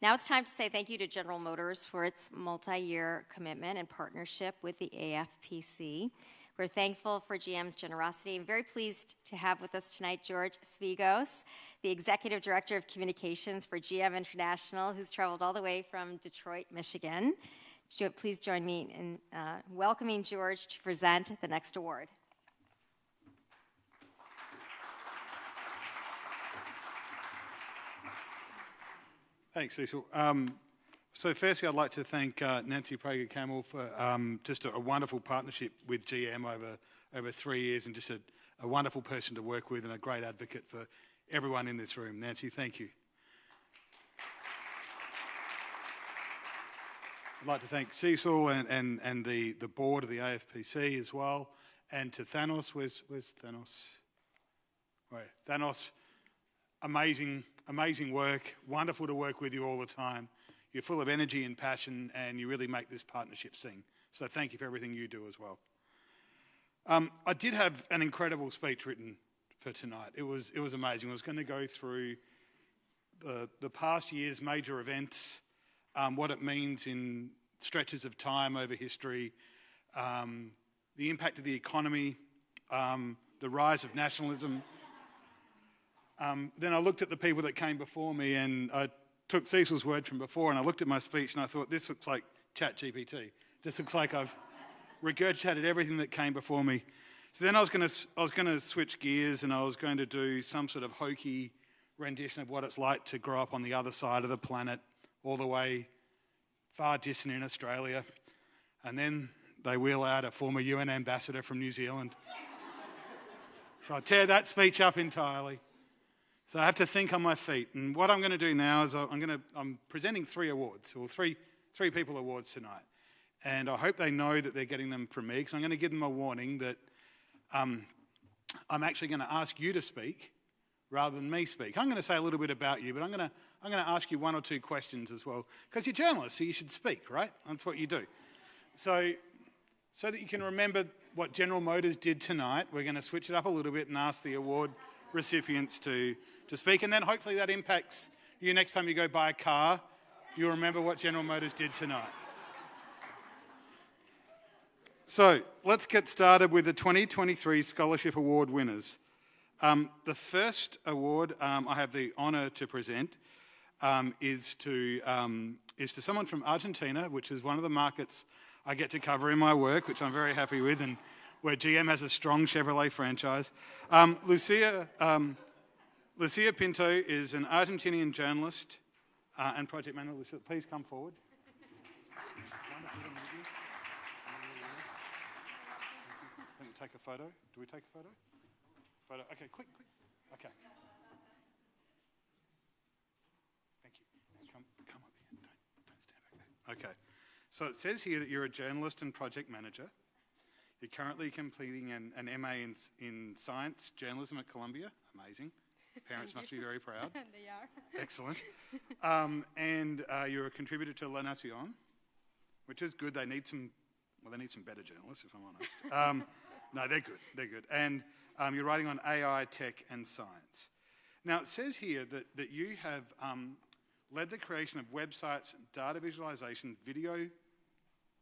Now it's time to say thank you to General Motors for its multi-year commitment and partnership with the AFPC. We're thankful for GM's generosity. I'm very pleased to have with us tonight George Svigos, the Executive Director of Communications for GM International, who's traveled all the way from Detroit, Michigan. Please join me in welcoming George to present the next award. Thanks, Cecil. So firstly, I'd like to thank Nancy Prager-Camel for just a wonderful partnership with GM over 3 years, and just a wonderful person to work with and a great advocate for everyone in this room. Nancy, thank you. I'd like to thank Cecil and the board of the AFPC as well, and to Thanos. Where's Thanos? Right, Thanos, amazing work, wonderful to work with you all the time. You're full of energy and passion, and you really make this partnership sing. So thank you for everything you do as well. I did have an incredible speech written for tonight. It was amazing. I was going to go through the past year's major events, what it means in stretches of time over history, the impact of the economy, the rise of nationalism. Then I looked at the people that came before me, and I took Cecil's word from before, and I looked at my speech and I thought, this looks like ChatGPT. This looks like I've regurgitated everything that came before me. So then I was going to switch gears, and I was going to do some sort of hokey rendition of what it's like to grow up on the other side of the planet, all the way far distant in Australia. And then they wheel out a former UN ambassador from New Zealand. So I tear that speech up entirely. So I have to think on my feet. And what I'm going to do now is I'm presenting 3 awards, or three people awards tonight. And I hope they know that they're getting them from me, because I'm going to give them a warning that I'm actually going to ask you to speak rather than me speak. I'm going to say a little bit about you, but I'm going to ask you 1 or 2 questions as well, because you're journalists, so you should speak, right? That's what you do. So that you can remember what General Motors did tonight, we're going to switch it up a little bit and ask the award recipients to speak, and then hopefully that impacts you next time you go buy a car. You'll remember what General Motors did tonight. So let's get started with the 2023 Scholarship Award winners. The first award I have the honour to present is to someone from Argentina, which is one of the markets I get to cover in my work, which I'm very happy with, and where GM has a strong Chevrolet franchise. Lucila Pinto is an Argentinian journalist and project manager. Lucila, please come forward. Take a photo. Do we take a photo? Photo. Okay, quick. Okay. Thank you. Come up here. Don't stand back there. Okay. So it says here that you're a journalist and project manager. You're currently completing an MA in science journalism at Columbia. Amazing. Parents must be very proud. They are. Excellent. And you're a contributor to La Nación, which is good. They need some better journalists, if I'm honest. No, they're good. And you're writing on AI, tech, and science. Now, it says here that you have led the creation of websites, data visualization, video,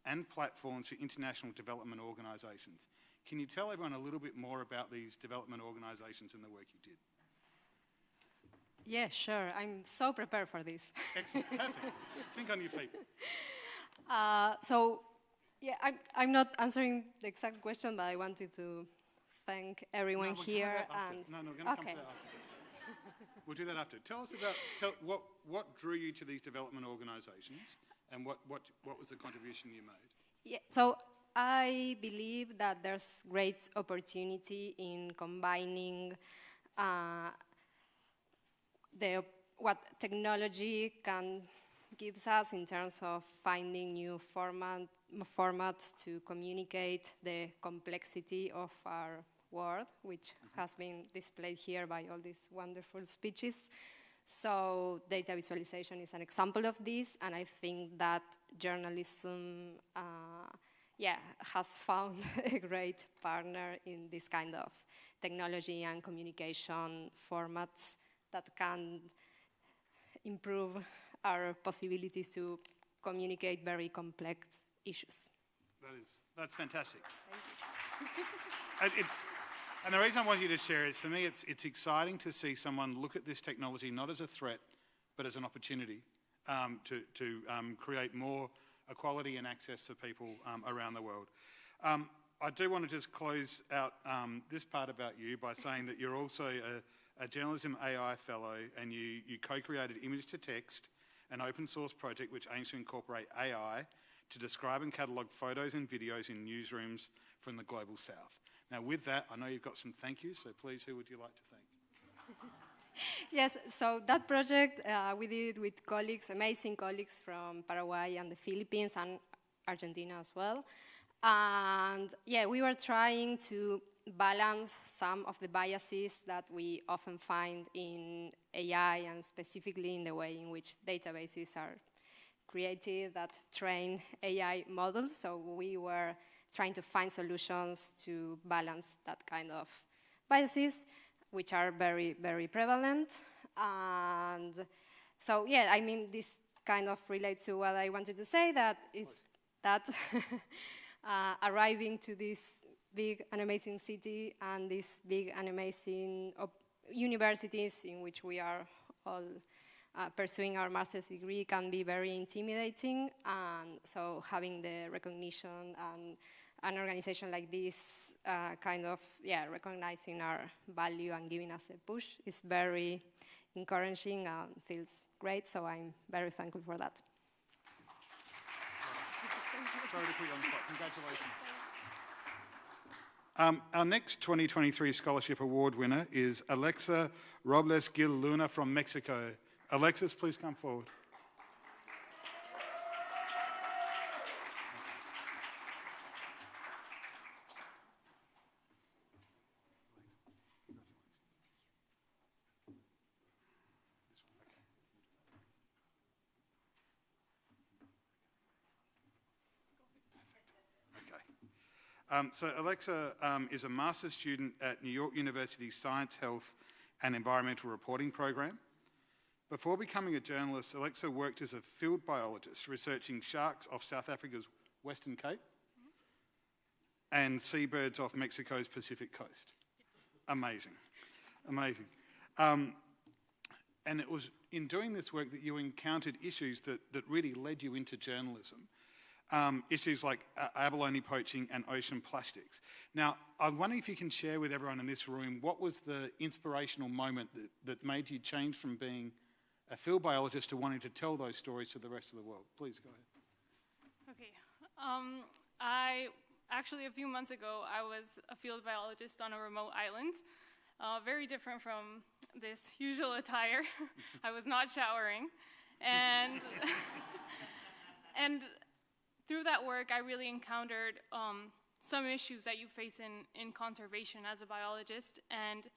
and platforms for international development organisations. Can you tell everyone a little bit more about these development organisations and the work you did? Yeah, sure. I'm so prepared for this. Excellent. Perfect. Think on your feet. Yeah, I'm not answering the exact question, but I wanted to thank everyone here. We're going to come to that after. We'll do that after. Tell us about what drew you to these development organisations, and what was the contribution you made? Yeah, so I believe that there's great opportunity in combining what technology can give us in terms of finding new formats to communicate the complexity of our world, which has been displayed here by all these wonderful speeches. So data visualization is an example of this, and I think that journalism has found a great partner in this kind of technology and communication formats that can improve our possibilities to communicate very complex issues. That's fantastic. And the reason I want you to share it, for me, it's exciting to see someone look at this technology not as a threat, but as an opportunity to create more equality and access for people around the world. I do want to just close out this part about you by saying that you're also a Journalism AI Fellow, and you co-created Image to Text, an open source project which aims to incorporate AI to describe and catalogue photos and videos in newsrooms from the global south. Now with that, I know you've got some thank yous, so please, who would you like to thank? Yes, so that project we did with colleagues, amazing colleagues from Paraguay and the Philippines and Argentina as well. And yeah, we were trying to balance some of the biases that we often find in AI, and specifically in the way in which databases are created that train AI models. So we were trying to find solutions to balance that kind of biases, which are very, very prevalent. And so, yeah, I mean, this kind of relates to what I wanted to say, that is that arriving to this big and amazing city and these big and amazing universities in which we are all pursuing our master's degree can be very intimidating. And so having the recognition and an organization like this kind of, recognizing our value and giving us a push is very encouraging and feels great. So I'm very thankful for that. Sorry to put you on the spot. Congratulations. Our next 2023 Scholarship Award winner is Alexa Robles Gil Luna from Mexico. Alexis, please come forward. So Alexa is a master's student at New York University's Science, Health and Environmental Reporting program. Before becoming a journalist, Alexa worked as a field biologist researching sharks off South Africa's Western Cape and seabirds off Mexico's Pacific coast. Amazing, amazing. And it was in doing this work that you encountered issues that really led you into journalism. Issues like abalone poaching and ocean plastics. Now, I'm wondering if you can share with everyone in this room, what was the inspirational moment that made you change from being a field biologist to wanting to tell those stories to the rest of the world? Please go ahead. Okay. Actually, a few months ago, I was a field biologist on a remote island, very different from this usual attire. I was not showering. And, and through that work, I really encountered some issues that you face in conservation as a biologist, and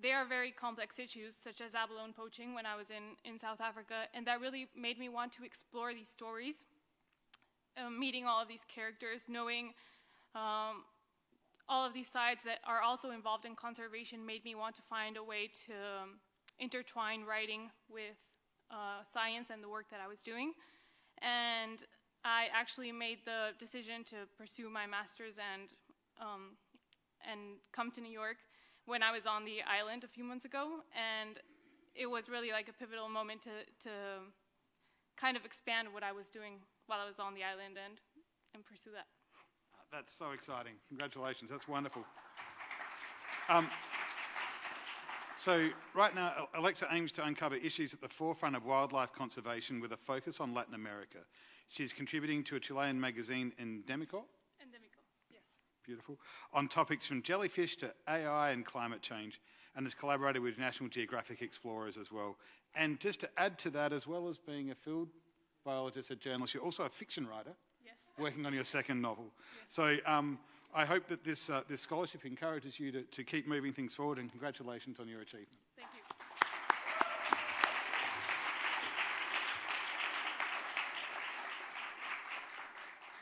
they are very complex issues, such as abalone poaching when I was in South Africa, and that really made me want to explore these stories, meeting all of these characters, knowing all of these sides that are also involved in conservation made me want to find a way to intertwine writing with science and the work that I was doing. And I actually made the decision to pursue my master's and come to New York when I was on the island a few months ago, and it was really like a pivotal moment to kind of expand what I was doing while I was on the island and pursue that. That's so exciting. Congratulations. That's wonderful. So right now, Alexa aims to uncover issues at the forefront of wildlife conservation with a focus on Latin America. She's contributing to a Chilean magazine, Endemico? Endemico, yes. Beautiful. On topics from jellyfish to AI and climate change, and has collaborated with National Geographic explorers as well. And just to add to that, as well as being a field biologist, a journalist, you're also a fiction writer. Yes. Working on your second novel. Yes. So I hope that this scholarship encourages you to keep moving things forward, and congratulations on your achievement. Thank you.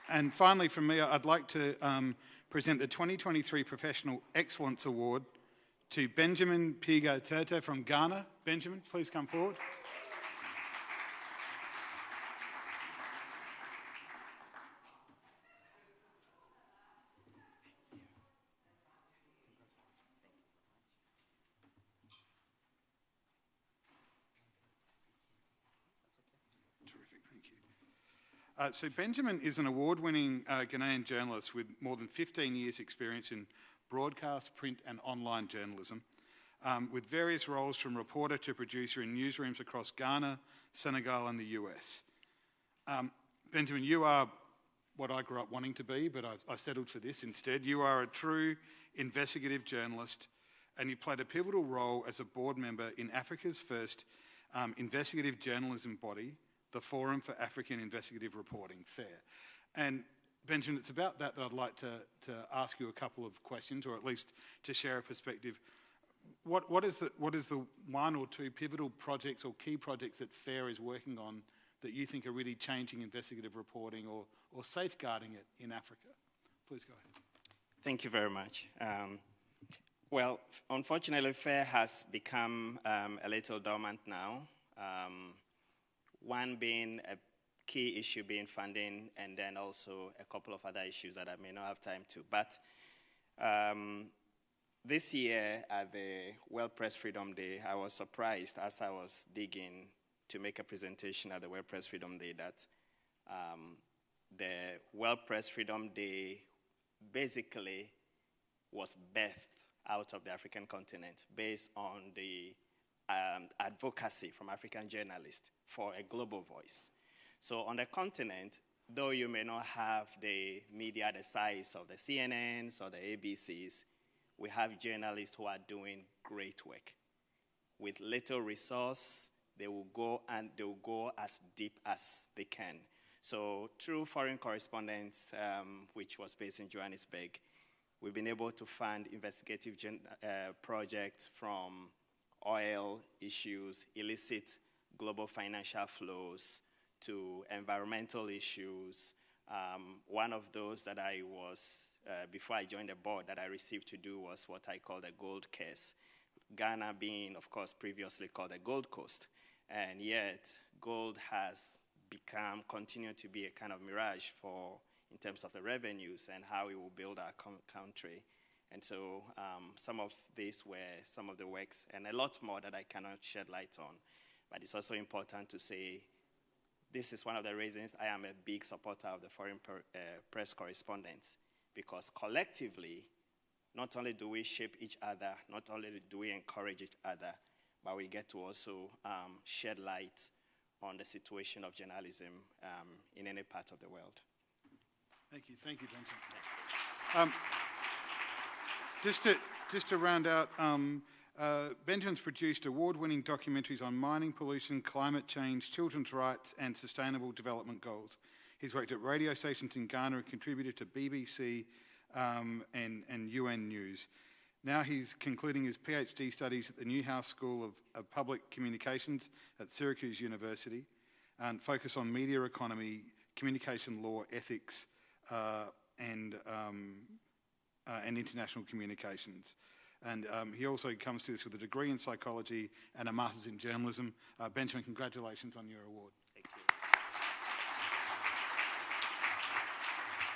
And finally, from me, I'd like to present the 2023 Professional Excellence Award to Benjamin Piga Tetteh from Ghana. Benjamin, please come forward. thank you. So Benjamin is an award-winning Ghanaian journalist with more than 15 years' experience in broadcast, print and online journalism, with various roles from reporter to producer in newsrooms across Ghana, Senegal and the US. Benjamin, you are what I grew up wanting to be, but I settled for this instead. You are a true investigative journalist, and you played a pivotal role as a board member in Africa's first investigative journalism body, the Forum for African Investigative Reporting, FAIR. And Benjamin, it's about that I'd like to ask you a couple of questions, or at least to share a perspective. What is the one or two pivotal projects or key projects that FAIR is working on that you think are really changing investigative reporting or safeguarding it in Africa? Please go ahead. Thank you very much. Well, unfortunately, FAIR has become a little dormant now. One being a key issue being funding, and then also a couple of other issues that I may not have time to. But this year at the World Press Freedom Day, I was surprised as I was digging to make a presentation at the World Press Freedom Day that the World Press Freedom Day basically was birthed out of the African continent based on the advocacy from African journalists for a global voice. So on the continent, though you may not have the media the size of the CNNs or the ABCs, we have journalists who are doing great work. With little resource, they will go as deep as they can. So through Foreign Correspondents, which was based in Johannesburg, we've been able to fund investigative projects from oil issues, illicit global financial flows, to environmental issues. One of those that I was, before I joined the board, that I received to do was what I call the gold case. Ghana being, of course, previously called the Gold Coast. And yet, gold has continued to be a kind of mirage in terms of the revenues and how it will build our country. And so some of these were some of the works, and a lot more that I cannot shed light on. But it's also important to say, this is one of the reasons I am a big supporter of the Foreign Press Correspondents, because collectively, not only do we shape each other, not only do we encourage each other, but we get to also shed light on the situation of journalism in any part of the world. Thank you, Benjamin. Just to round out, Benjamin's produced award-winning documentaries on mining pollution, climate change, children's rights, and sustainable development goals. He's worked at radio stations in Ghana and contributed to BBC and UN News. Now he's concluding his PhD studies at the Newhouse School of Public Communications at Syracuse University, and focus on media economy, communication law, ethics, and international communications. And he also comes to this with a degree in psychology and a master's in journalism. Benjamin, congratulations on your award.